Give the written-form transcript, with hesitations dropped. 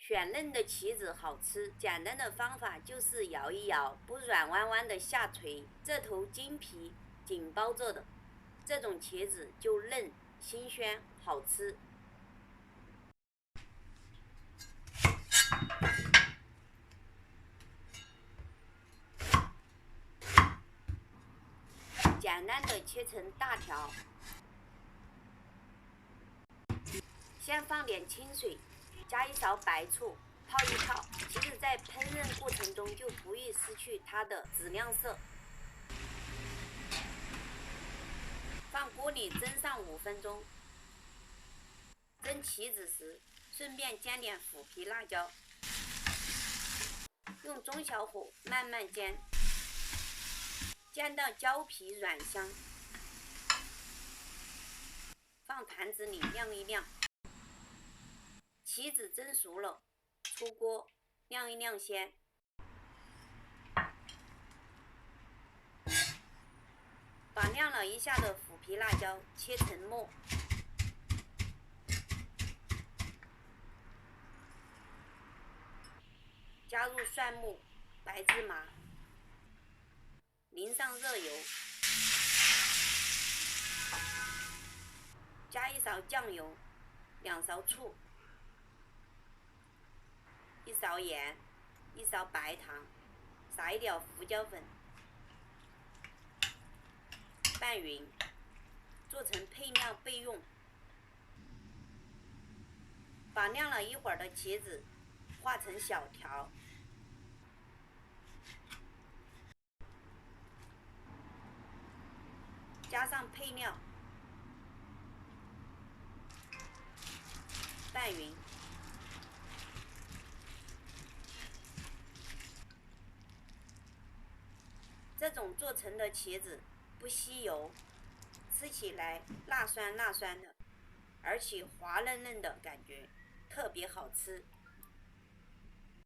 选嫩的棋子好吃，简单的方法就是摇一摇，不软弯弯的下垂。这头金皮紧包着的，这种茄子就嫩、新鲜、好吃。简单的切成大条，先放点清水，加一勺白醋，泡一泡。其实在烹饪过程中就不易失去它的紫亮色。放锅里蒸上5分钟。蒸棋子时，顺便煎点虎皮辣椒，用中小火慢慢煎，煎到焦皮软香。放坛子里晾一晾。棋子蒸熟了，出锅晾一晾鲜。把晾了一下的虎皮辣椒切成末，加入蒜末、白芝麻，淋上热油，加一勺酱油，2勺醋，1勺盐，1勺白糖，撒一点胡椒粉，拌匀，做成配料备用。把晾了一会儿的茄子划成小条，加上配料，拌匀。这种做成的茄子不吸油，吃起来辣酸辣酸的，而且滑嫩嫩的感觉，特别好吃。